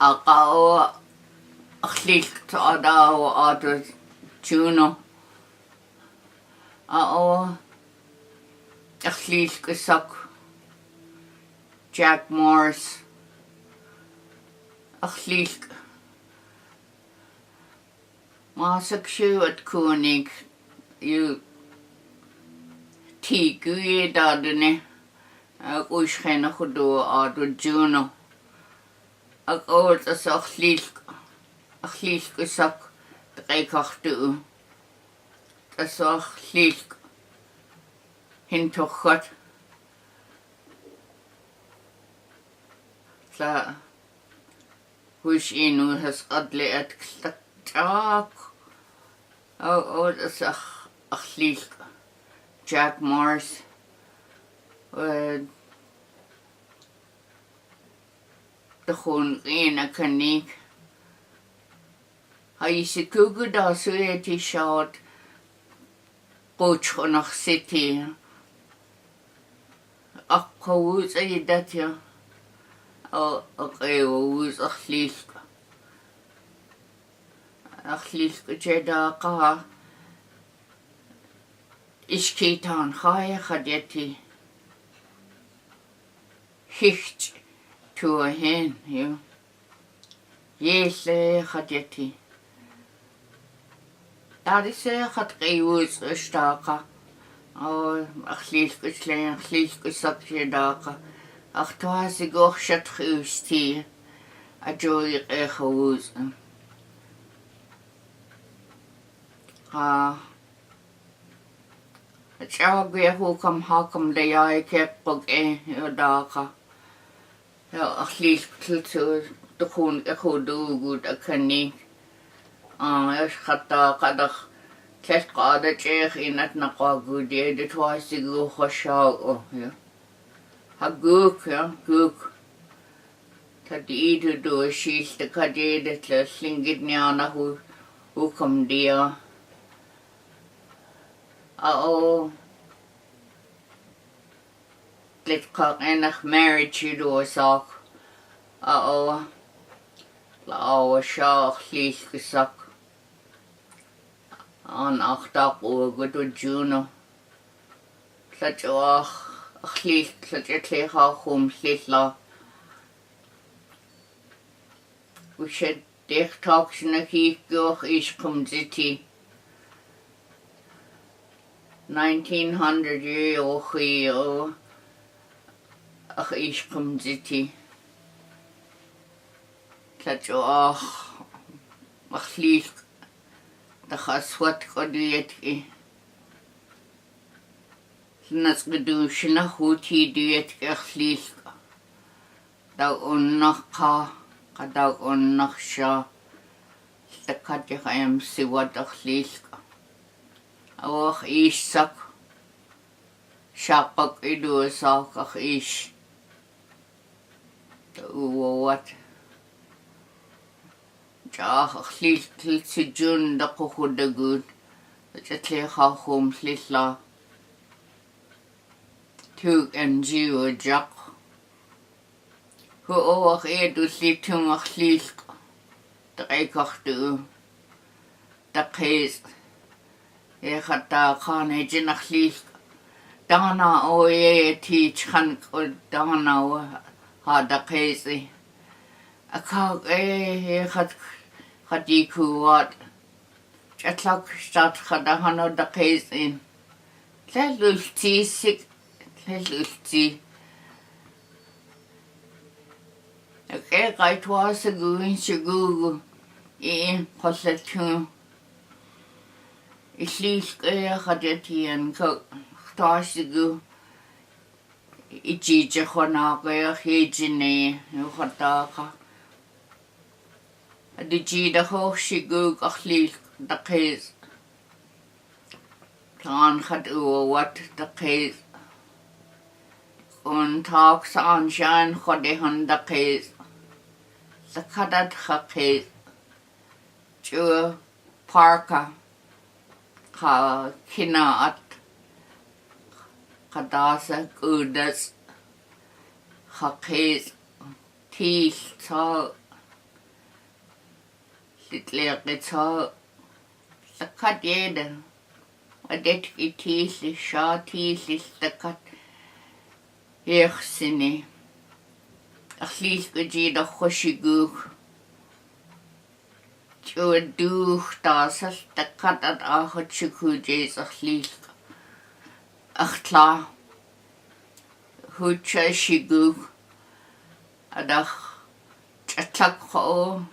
Aqao Achlik Adao Adra Juno Ao Achlik Isak Jack Morris Achlik Masak Shu at Kunig you T Gui Dadene Ushena Hudu Adra Juno Ag oed as achlisk isak dreikachtu. As achlisk hintochat. Tla wish inu has adle at klak. Oed as achlisk Jack Morris. De gewoon een kanik. Hij is de kugu daar zo het is shot. Coach nog city. Ach, hoe is je dat ja? Oh, oké, hoe is achlisk? Achlisk je daar ka. Is kitan ga je gadeti. Hicht. To a hen, you. Yes, Hadeti. That is a hat reus a staka. Oh, achlisk slang, achlisk subje daka. Ach, twas a goch shat tea. A joy echoes. A chagwe who come hakam the eye kept bug your daka. Ja, achlisk to de gewoon echo do good a kanik. Es gaat daar kadach test qada cheikh in at naqa good de twice go khasha ja. Ha gook ja, gook. Dat die do she's de kade de Tlingit nyana who come dia. Oh. Let kak enig marriage you do a sock. La shaw lees gesak. An achtak o good Juno. Such lees such a clear home sleet la. We should dicht talks in a heap go east from city. 1900 year old ach east from city. Such ach lees the haswat kodiyet. Nas gedushna huti diet ach lees. Da unnach ka. Kadag unnach sha. The katja I am si wat ach lees. Ach ish sak. Shapak idu sak ach ish. What? Ach lees si jun da kuhuda good. The clear home slees la. Tug and Jew Jack. Who ach edu si tung ach lees. The ekach do. The case. Had da khan ejin ach lees. Dana o teach han o dana had the case. A cock had you what? Chatlock start had a hundred the case in. Let loose tea sick. Let loose tea. Okay, I was a going to Google. Poslet too. It's least had a tea and cook. Toss the goo. It's each a honaka, hagene, no hot daka. The G the horse she go ach least the case. Tan had what the case. On talks on Shan Hodehan the case. The Kadat ha case. Jua Parka. Ha kina at Kadasa Gudas Ha case. Teeth tall. Tlingit takat jeda. Adet itiisli, shaatiisli takat. Eersini. Achliis gajida khoshiguuk. Tjua duuch taasal takat at aachat shukujees achliis. Achtla. Hucha shiguuk. Adach. Chatlak khoo.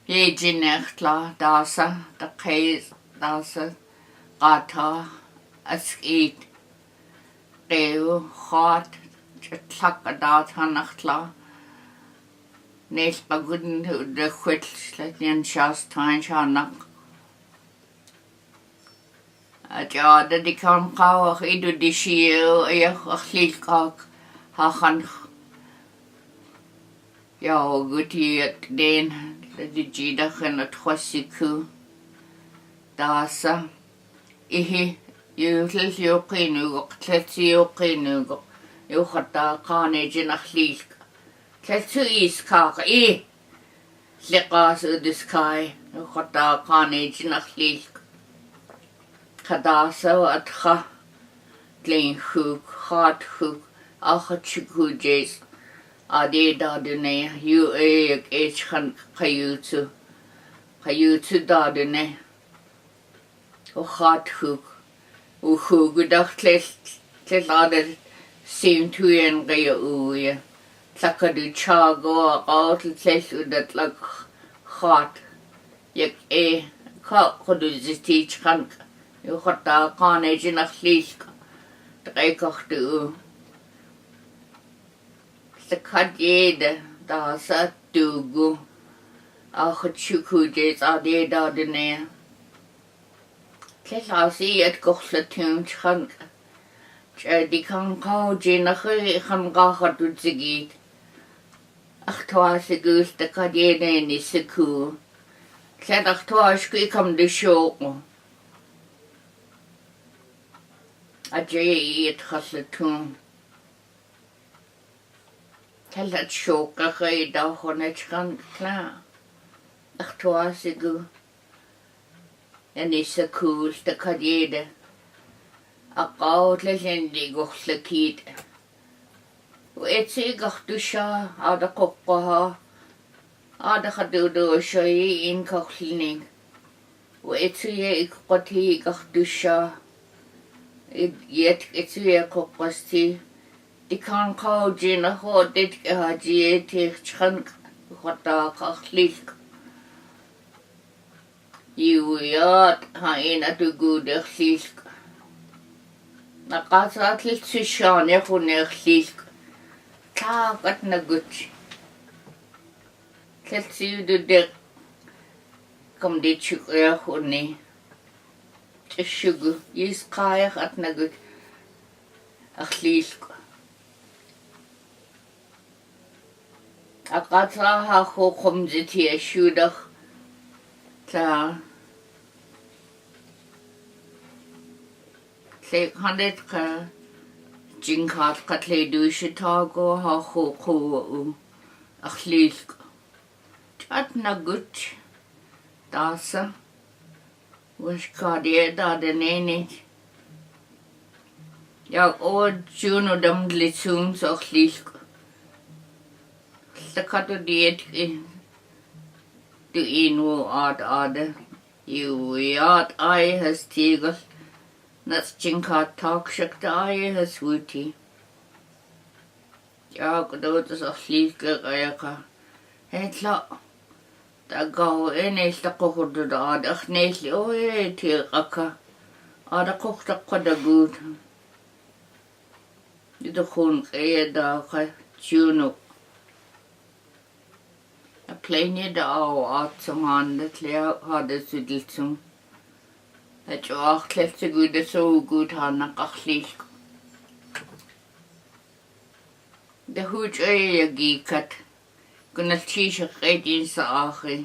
Jejin echtla daasa. Takhees daasa. Gata. Askid. Reu. Khat. Chatlak adat hanachtla. Neil baguden de chwit nyan sias tain sianak. A jada di kam kawach idu di siel eich achlil kak hachan. Ja, guti at den di jidach en at chwasiku. Daasa. Ihi yulil yuqinugok, tletsi yuqinugok. Yuqata kaanejin achlil. Tletsu iskak liqas udiskai. Yuqata kaanejin achlil. Kadasa atcha. Tlein hook, hard hook. Achat shukujes. Ade dadune. Yu eek eechkan kayutsu. Kayutsu dadune. O hard hook. O hugudach tlet ade sim tuyen gaya uye. Tlakadu chago out tlet udat lag hard. Yek ka kodu zitich kank. Yu khata kaanejin achlilk. Trekachtu. Sakadjeda daasa tugu. Achat shukujes ade dadune. Tletasi at gochlatun chank. Di kan kau jinach kan gachat utzigit. Achtoasigus de kadjene ni siku. Tlet achtoaskui kam de shoko. Ajay it khaslatun. Tlet shoka khay da honech kan kla. Achtoasigu. En is cool de kadjede. A goud legendi gochlekid. Etsi gachdusha ada kokkoha. Ada khadudu shay in kochlining. Etsi ikoti gachdusha. Yet etsi kokkasti. Di kan kau jina ho dit haji chank khata kachlik. Iwiat hain atu gude chlisk. Nakasa atlit sushan ya khune chlisk. Takat na gut. Tletsi du dek. Kam dit chuk ya khune. Tishugu. Yis kaya at na gut. Achlisk. Akasa ha ho komziti ya shudach. Ta. Lle handet ka jinkat katle du shitago ha ho u achlilk. Chat na gut. Dasa. Wish kadie da de nene. Ja o juno dam glitsum so achlilk. Staccato diet du inu ad. You yat I has tigel. That's jinkat talk shak da I has wooty. Ja godotas achlilk ayaka. Hetla. Da go enes da kochdu da ad ach nesli o tiraka. Ada kochta koda good. Dito khun da ka juno. A plane da at som handet le hade sudilsum. Het jo klefte gude so gut han achlich. De huj gikat. Gunal tisha redin sa achi.